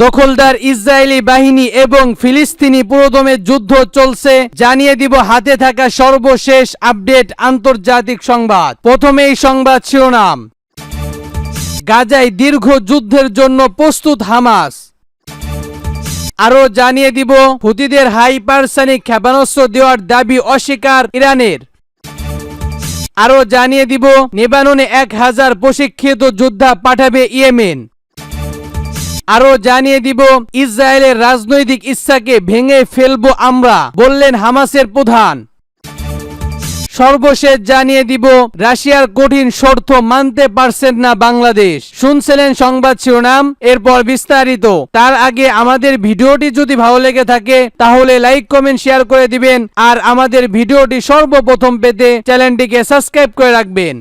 দখলদার ইসরায়েলি বাহিনী এবং ফিলিস্তিনি পুরোদমে যুদ্ধ চলছে, জানিয়ে দিব হাতে থাকা সর্বশেষ আপডেট আন্তর্জাতিক সংবাদ। প্রথমে এই সংবাদ শিরোনাম, গাজায় দীর্ঘ যুদ্ধের জন্য প্রস্তুত হামাস। আরো জানিয়ে দিব হুতিদের হাইপারসনিক ক্ষেপণাস্ত্র দেওয়ার দাবি অস্বীকার ইরানের। আরো জানিয়ে দিব লেবাননে 1000 প্রশিক্ষিত যোদ্ধা পাঠাবে ইয়েমেন। আরো জানিয়ে দিব ইসরায়েলের রাজনৈতিক ইচ্ছাকে ভেঙে ফেলবো আমরা, বললেন হামাসের প্রধান। সর্বশেষ জানিয়ে দিব রাশিয়ার কঠিন শর্ত মানতে পারছেন না বাংলাদেশ। শুনছিলেন সংবাদ শিরোনাম, এরপর বিস্তারিত। তার আগে আমাদের ভিডিওটি যদি ভালো লেগে থাকে তাহলে লাইক কমেন্ট শেয়ার করে দিবেন, আর আমাদের ভিডিওটি সর্বপ্রথম পেতে চ্যানেলটিকে সাবস্ক্রাইব করে রাখবেন।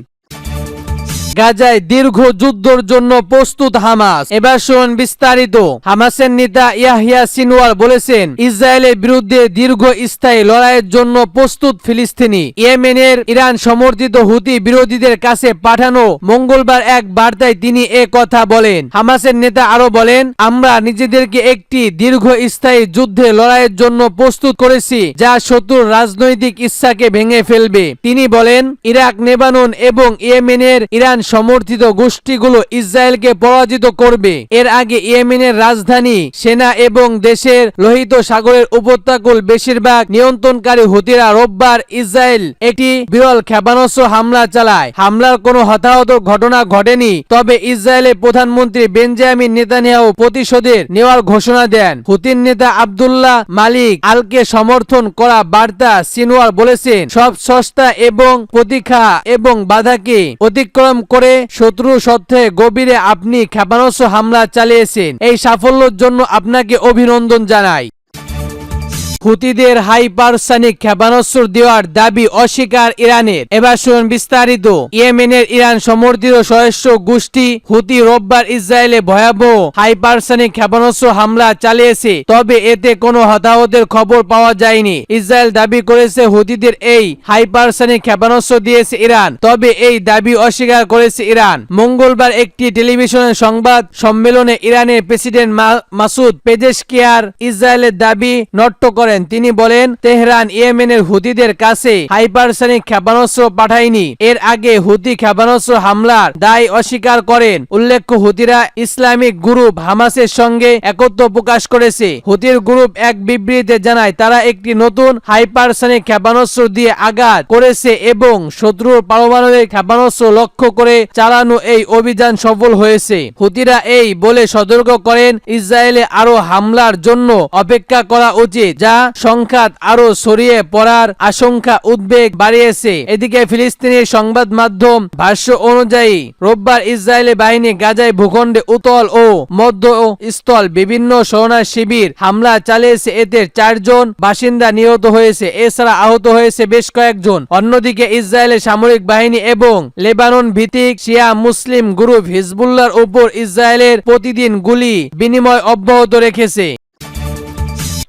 গাজায় দীর্ঘ যুদ্ধের জন্য প্রস্তুত হামাস। এবার শুনুন বিস্তারিত। হামাসের নেতা ইয়াহিয়া সিনওয়ার বলেছেন, ইসরায়েলের বিরুদ্ধে দীর্ঘস্থায়ী লড়াইয়ের জন্য প্রস্তুত ফিলিস্তিনি। ইয়েমেনের ইরান সমর্থিত হুতি বিরোধীদের কাছে পাঠানো মঙ্গলবার এক বার্তায় তিনি এ কথা বলেন। হামাসের নেতা আরো বলেন, আমরা নিজেদেরকে একটি দীর্ঘস্থায়ী যুদ্ধে লড়াইয়ের জন্য প্রস্তুত করেছি, যা শত্রুর রাজনৈতিক ইচ্ছাকে ভেঙে ফেলবে। তিনি বলেন, ইরাক, লেবানন এবং ইয়েমেনের ইরান সমর্থিত গোষ্ঠীগুলো ইসরায়েলকে পরাজিত করবে। এর আগে ইয়েমেনের রাজধানী সেনা এবং দেশের লোহিত সাগরের উপত্যকুল বেশিরভাগ নিয়ন্ত্রণকারী হুতিরা রোববার ইসরায়েল একটি বিরল ক্ষেপণাস্ত্র হামলা চালায়। হামলার কোনো হতাহত ঘটনা ঘটেনি, তবে ইসরায়েলের প্রধানমন্ত্রী বেঞ্জামিন নেতানিয়াহু প্রতিশোধের নেওয়ার ঘোষণা দেন। হুতির নেতা আব্দুল্লাহ মালিক আলকে সমর্থন করা বার্তা সিনওয়ার বলেছেন, সব সস্তা এবং প্রতীক্ষা এবং বাধাকে অতিক্রম করে শত্রু সত্ত্বে গভীরে আপনি ক্ষেপণাস্ত্র হামলা চালিয়েছেন। এই সাফল্যের জন্য আপনাকে অভিনন্দন জানাই। হুতিদের হাইপারসনিক ক্ষেপণাস্ত্র দেওয়ার দাবি অস্বীকার ইরানের। এবার শুনুন বিস্তারিত। ইয়েমেনের ইরান সমর্থিত সদস্য গোষ্ঠী হুতি রোববার ইসরায়েলে ভয়াবহ হাইপারসনিক ক্ষেপণাস্ত্র হামলা চালিয়েছে, তবে এতে কোনো হতাহতের খবর পাওয়া যায়নি। ইসরায়েল দাবি করেছে হুতিদের এই হাইপারসনিক ক্ষেপণাস্ত্র দিয়েছে ইরান, তবে এই দাবি অস্বীকার করেছে ইরান। মঙ্গলবার একটি টেলিভিশনের সংবাদ সম্মেলনে ইরানের প্রেসিডেন্ট মাসুদ পেজেশকিয়ার ইসরায়েলের দাবি নট্য করেন। তিনি বলেন, তেহরান ইয়েমেনের হুতিদের কাছে হাইপারসনিক ক্ষেপণাস্ত্র পাঠায়নি। এর আগে হুতি ক্ষেপণাস্ত্র হামলার দায় অস্বীকার করেন। উল্লেখ্য, হুতিরা ইসলামিক গ্রুপ হামাসের সঙ্গে একত্র প্রকাশ করেছে। হুতির গ্রুপ এক বিবৃতিতে জানায়, তারা একটি নতুন হাইপারসনিক ক্ষেপণাস্ত্র দিয়ে আঘাত করেছে এবং শত্রুর পারমাণবিক ক্ষেপণাস্ত্র লক্ষ্য করে চালানো এই অভিযান সফল হয়েছে। হুতিরা এই বলে সতর্ক করেন, ইসরায়েলে আরো হামলার জন্য অপেক্ষা করা উচিত, যা সংঘাত আরো ছড়িয়ে পড়ার আশঙ্কা উদ্বেগ বাড়িয়েছে। এদিকে ফিলিস্তিনের সংবাদ মাধ্যম ভাষ্য অনুযায়ী রোববার ইসরায়েলি বাহিনী গাজায় ভূখণ্ডে উতল ও মধ্য স্থল বিভিন্ন শরণার্থী শিবির হামলা চালিয়েছে। এতে 4 জন বাসিন্দা নিহত হয়েছে, এছাড়া আহত হয়েছে বেশ কয়েকজন। অন্যদিকে ইসরায়েলের সামরিক বাহিনী এবং লেবানন ভিত্তিক শিয়া মুসলিম গ্রুপ হিজবুল্লাহর উপর ইসরায়েলের প্রতিদিন গুলি বিনিময় অব্যাহত রেখেছে।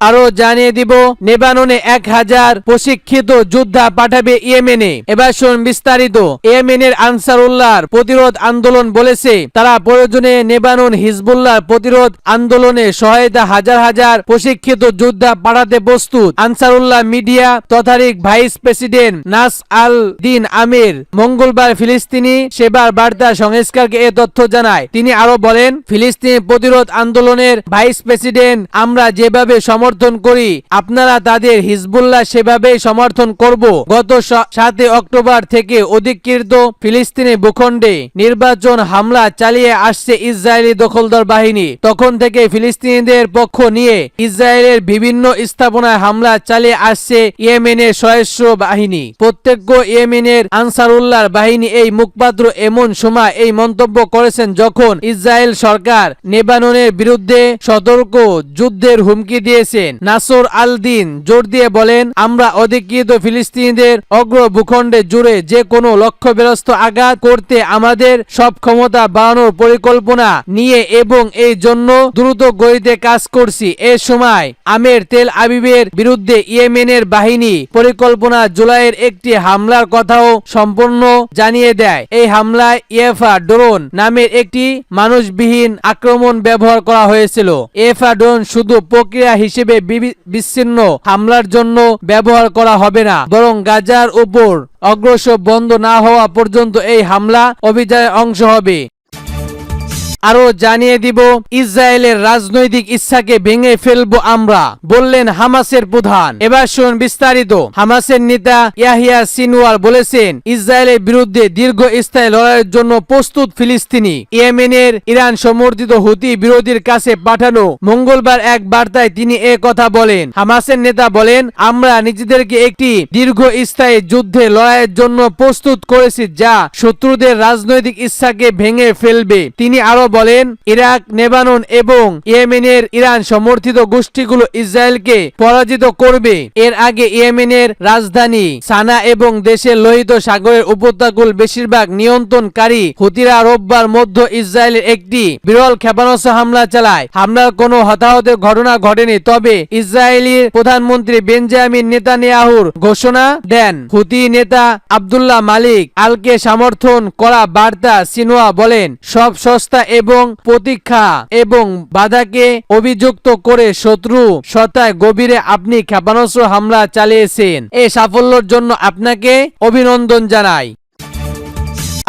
আরো জানিয়ে দিব লেবাননে 1000 প্রশিক্ষিত যোদ্ধা পাঠাবে ইয়েমেনে। এবার শুনুন বিস্তারিত। ইয়েমেনের আনসারুল্লাহর প্রতিরোধ আন্দোলন বলেছে, তারা প্রয়োজনে লেবানন হিজবুল্লাহর প্রতিরোধ আন্দোলনে সহায়তা হাজার হাজার প্রশিক্ষিত যোদ্ধা পাঠাতে প্রস্তুত। আনসারুল্লাহ মিডিয়া তথারিক ভাইস প্রেসিডেন্ট নাস আল দিন আমির মঙ্গলবার ফিলিস্তিনি সেবার বার্তা সংস্কারকে এ তথ্য জানায়। তিনি আরো বলেন, ফিলিস্তিনি প্রতিরোধ আন্দোলনের ভাইস প্রেসিডেন্ট, আমরা যেভাবে সমর্থন করি আপনারা তাদের হিজবুল্লাহ সেভাবেই সমর্থন করব। গত 7 অক্টোবর থেকে অধিকৃত ফিলিস্তিনি ভূখণ্ডে নির্বাচন হামলা চালিয়ে আসছে ইসরায়েলি দখলদার বাহিনী। তখন থেকে ফিলিস্তিনিদের পক্ষ নিয়ে ইসরায়েলের বিভিন্ন স্থাপনায় হামলা চালিয়ে আসছে ইয়েমেনের সশস্ত্র বাহিনী। প্রত্যক্ষ ইয়েমেনের আনসারুল্লাহর বাহিনী এই মুখপাত্র এমন সময় এই মন্তব্য করেছেন যখন ইসরায়েল সরকার লেবাননের বিরুদ্ধে সতর্ক যুদ্ধের হুমকি দিয়েছে। করেছেন। নাসর আল দিন জোর দিয়ে বলেন, আমরা অধিকৃত ফিলিস্তিনিদের অগ্র ভূখণ্ডে জুড়ে যে কোনো লক্ষ্যগ্রস্ত আঘাত করতে আমাদের সব ক্ষমতা বাড়ানোর পরিকল্পনা নিয়ে এবং এই জন্য দ্রুত গতিতে কাজ করছি। এ সময় আমের তেল আবিবের বিরুদ্ধে ইয়েমেনের বাহিনী পরিকল্পনা জুলাইয়ের একটি হামলার কথাও সম্পূর্ণ জানিয়ে দেয়। এই হামলায় ইয়েফা ড্রোন নামের একটি মানুষবিহীন আক্রমণ ব্যবহার করা হয়েছিল। ইয়েফা ড্রোন শুধু প্রক্রিয়া হিসেবে বিচ্ছিন্ন হামলার জন্য ব্যবহার করা হবে না, বরং গাজার উপর অগ্রসর বন্ধ না হওয়া পর্যন্ত এই হামলা অভিযানের অংশ হবে। আরো জানিয়ে দিব, ইসরায়েলের রাজনৈতিক ইচ্ছাকে ভেঙে ফেলবো আমরা, বললেন হামাসের প্রধান। এবার শুনুন বিস্তারিত। হামাসের নেতা ইয়াহিয়া সিনওয়ার বলেছেন, ইসরায়েলের বিরুদ্ধে দীর্ঘস্থায়ী লড়াইয়ের জন্য প্রস্তুত ফিলিস্তিনি। ইয়েমেনের ইরান সমর্থিত হুতি বিরোধীর কাছে পাঠানো মঙ্গলবার এক বার্তায় তিনি এ কথা বলেন। হামাসের নেতা বলেন, আমরা নিজেদেরকে একটি দীর্ঘস্থায়ী যুদ্ধে লড়াইয়ের জন্য প্রস্তুত করেছি যা শত্রুদের রাজনৈতিক ইচ্ছাকে ভেঙে ফেলবে। তিনি আরো বলেন, ইরাক, লেবানন এবং ইয়েমেনের ইরান সমর্থিত গোষ্ঠীগুলো ইসরায়েলকে পরাজিত করবে। এর আগে ইয়েমেনের রাজধানী সানা এবং দেশের লোহিত সাগরের উপত্যকাগুলো বেশিরভাগ নিয়ন্ত্রণকারী হুতিরা রোববার মধ্য ইসরায়েলের একটি বিরল ক্ষেপণাস্ত্র হামলা চালায়। হামলার কোনো হতাহতের ঘটনা ঘটেনি, তবে ইসরায়েলি প্রধানমন্ত্রী বেঞ্জামিন নেতানিয়াহুর ঘোষণা দেন। হুতি নেতা আব্দুল্লাহ মালিক আলকে সমর্থন করা বার্তা সিনওয়া বলেন, সব সস্তা এবং প্রতীক্ষা এবং বাধাকে অভিযুক্ত করে শত্রু সত্তায় গভীরে আপনি ক্ষেপণাস্ত্র হামলা চালিয়েছেন। এই সাফল্যের জন্য আপনাকে অভিনন্দন জানাই।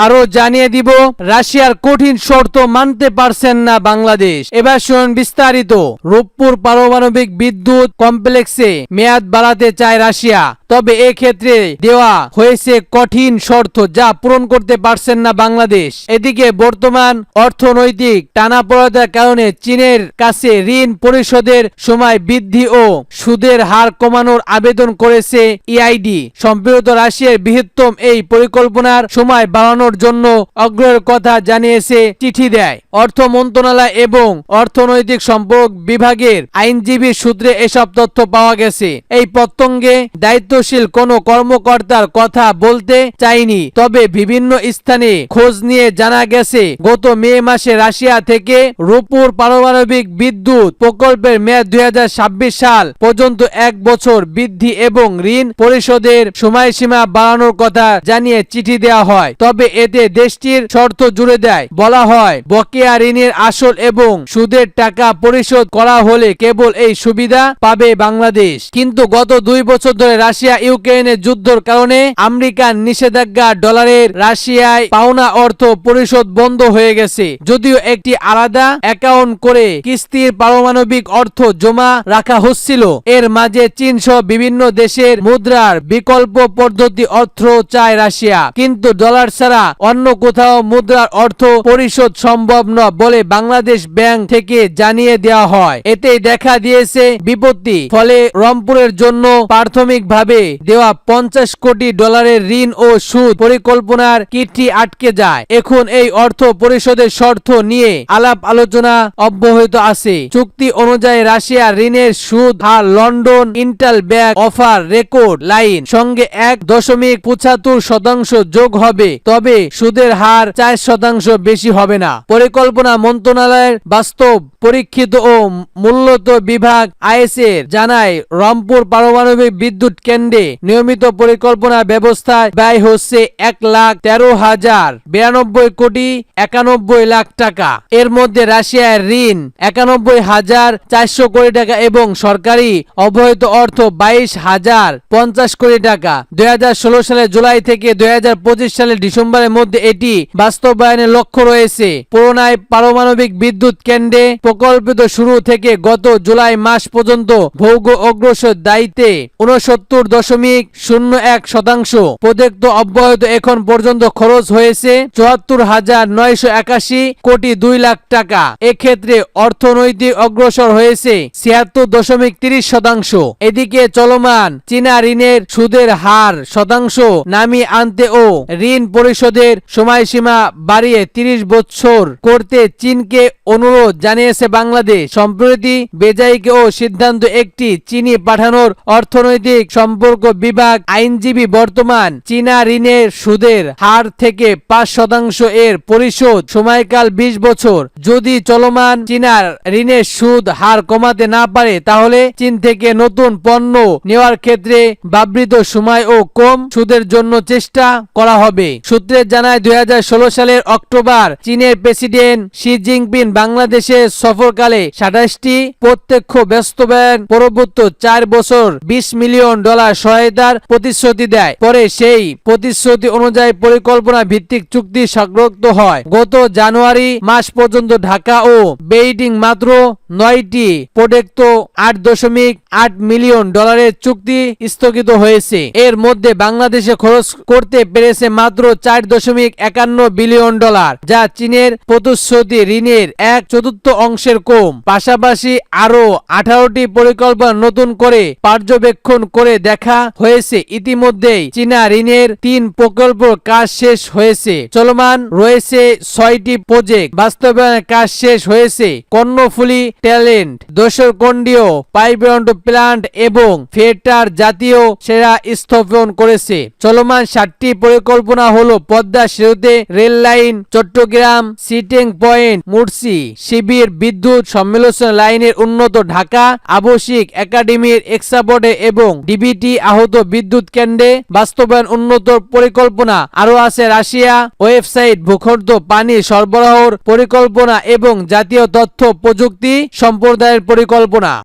আরো জানিয়ে দিব, রাশিয়ার কঠিন শর্ত মানতে পারছেন না বাংলাদেশ। এবার শুনুন বিস্তারিত। রূপপুর পারমাণবিক বিদ্যুৎ কমপ্লেক্সে মেয়াদ বাড়াতে চায় রাশিয়া, তবে এক্ষেত্রে দেওয়া হয়েছে কঠিন শর্ত যা পূরণ করতে পারছেন না বাংলাদেশ। এদিকে বর্তমান অর্থনৈতিক টানাপোড়েনের কারণে চীনের কাছে ঋণ পরিশোধের সময় বৃদ্ধি ও সুদের হার কমানোর আবেদন করেছে ইআইডি। সম্প্রতি রাশিয়ার বৃহত্তম এই পরিকল্পনার সময় বাড়ানোর জন্য আগ্রহের কথা জানিয়েছে চিঠি দেয়। অর্থ মন্ত্রণালয় এবং অর্থনৈতিক সম্পর্ক বিভাগের আইনজীবী সূত্রে এসব তথ্য পাওয়া গেছে। এই প্রসঙ্গে দায়িত্বশীল কোনো কর্মকর্তার কথা বলতে চাইনি, তবে বিভিন্ন স্থানে খোঁজ নিয়ে জানা গেছে গত মে মাসে রাশিয়া থেকে রূপপুর পারমাণবিক বিদ্যুৎ প্রকল্পের মেয়াদ 2026 সাল পর্যন্ত 1 বছর বৃদ্ধি এবং ঋণ পরিশোধের সময়সীমা বাড়ানোর কথা জানিয়ে চিঠি দেওয়া হয়। তবে এতে দেশটির শর্ত জুড়ে দেয়। বলা হয়, বকেয়া ঋণের আসল এবং সুদের টাকা পরিশোধ করা হলে কেবল এই সুবিধা পাবে বাংলাদেশ। কিন্তু গত 2 বছর ধরে রাশিয়া ইউক্রেনের যুদ্ধের কারণে আমেরিকান নিষেধাজ্ঞা ডলারের রাশিয়ায় পাওনা অর্থ পরিশোধ বন্ধ হয়ে গেছে। যদিও একটি আলাদা অ্যাকাউন্ট করে কিস্তির পারমাণবিক অর্থ জমা রাখা হচ্ছিল। এর মাঝে চীন সহ বিভিন্ন দেশের মুদ্রার বিকল্প পদ্ধতি অর্থ চায় রাশিয়া, কিন্তু ডলার ছাড়া অন্য কোথাও মুদ্রার অর্থ পরিশোধ সম্ভব নয় বলে বাংলাদেশ ব্যাংক থেকে জানিয়ে দেওয়া হয়। এতে দেখা দিয়েছে বিপত্তি। ফলে রংপুরের জন্য প্রাথমিকভাবে দেওয়া 50 কোটি ডলারের ঋণ ও সুদ পরিকল্পনার কিটটি আটকে যায়। এখন এই অর্থ পরিশোধের শর্ত নিয়ে আলাপ আলোচনা অব্যাহত আছে। চুক্তি অনুযায়ী রাশিয়ার ঋণের সুদ হার London inter bank offer record line সঙ্গে 1.75% যোগ হবে, তবে সুদের হার 4% বেশি হবে না। পরিকল্পনা মন্ত্রণালয়ের বাস্তব পরীক্ষিত ও মূল্যত বিভাগ আইএসএর জানায়, রংপুর পারমাণবিক বিদ্যুৎ কেন্দ্রে নিয়মিত পরিকল্পনা ব্যবস্থায় ব্যয় হচ্ছে 1,13,092 কোটি 91 লাখ টাকা। এর মধ্যে রাশিয়ার ঋণ 91,400 কোটি টাকা এবং সরকারি অবহিত অর্থ 22,050 কোটি টাকা। 2016 সালের জুলাই থেকে 2025 সালের ডিসেম্বরের মধ্যে এটি বাস্তবায়নের লক্ষ্য রয়েছে। পুরোনায় পারমাণবিক বিদ্যুৎ কেন্দ্রে প্রকল্পিত শুরু থেকে গত জুলাই মাস পর্যন্ত ভৌগ অগ্রসর দায়িত্বে 69 70.01%। প্রদত্ত অব্যাহত এখন পর্যন্ত খরচ হয়েছে 74,981 কোটি 2 লাখ টাকা। এক্ষেত্রে অর্থনৈতিক অগ্রসর হয়েছে 76.30%। এদিকে চলমান চীনা ঋণের সুদের হার শতাংশ নামিয়ে আনতে ও ঋণ পরিশোধের সময়সীমা বাড়িয়ে 30 বছর করতে চীনকে অনুরোধ জানিয়েছে বাংলাদেশ। সম্প্রতি বেজাইকে ও সিদ্ধান্ত একটি চিনি পাঠানোর অর্থনৈতিক সম্পর্ক বিভাগ আইনজীবী বর্তমান চীনা ঋণের সুদের হার থেকে 5% এর পরিশোধ সময়কাল 20 বছর। যদি চলমান চীনার ঋণের সুদ হার কমাতে না পারে তাহলে চীন থেকে নতুন পণ্য নেওয়ার ক্ষেত্রে ব্যবহৃত সময় ও কম সুদের জন্য চেষ্টা করা হবে। সূত্রে জানায় 2016 সালের অক্টোবর চীনের প্রেসিডেন্ট শি জিনপিং বাংলাদেশে সফরকালে 27টি প্রত্যক্ষ বাস্তবায়ন পরবর্তী 4 বছর $20 মিলিয়ন সহায়তার প্রতিশ্রুতি দেয়। পরে সেই প্রতিশ্রুতি অনুযায়ী পরিকল্পনা ভিত্তিক চুক্তি স্বাক্ষরিত হয়। গত জানুয়ারি মাস পর্যন্ত ঢাকা ও বেইজিং মাত্র 9টি প্রদত্ত $8.8 মিলিয়ন চুক্তি স্থগিত হয়েছে। এর মধ্যে বাংলাদেশে খরচ করতে পেরেছে মাত্র $4.51 বিলিয়ন, যা চীনের প্রতিশ্রুতি ঋণের 1/4 অংশের কম। পাশাপাশি আরো 18টি পরিকল্পনা নতুন করে পর্যবেক্ষণ করে দেখা হয়েছে। ইতিমধ্যেই চীনা ঋণের 3 প্রকল্প কাজ শেষ হয়েছে। চলমান রয়েছে 6টি প্রজেক্ট, বাস্তবায়নের কাজ শেষ হয়েছে। কর্ণফুলী ট্যালেন্ট, দোসরকন্ডিও পাইপলাইন প্ল্যান্ট এবং ফিয়েটার জাতীয় সেরা স্থাপন করেছে। চলমান 7টি পরিকল্পনা হলো পদ্মা সেতুতে রেল লাইন, চট্টগ্রাম সিটিং পয়েন্ট, মুর্শি শিবির বিদ্যুৎ সম্মেলন লাইনের উন্নত, ঢাকা আবাসিক একাডেমির এক্সাপোর্টে এবং ডিবিটি আহত বিদ্যুৎ কেন্দ্রে বাস্তবায়ন উন্নত পরিকল্পনা। আরও আছে রাশিয়া ওয়েবসাইট, ভূগর্ভ পানি সরবরাহের পরিকল্পনা এবং জাতীয় তথ্য প্রযুক্তি সম্প্রদায়ের পরিকল্পনা।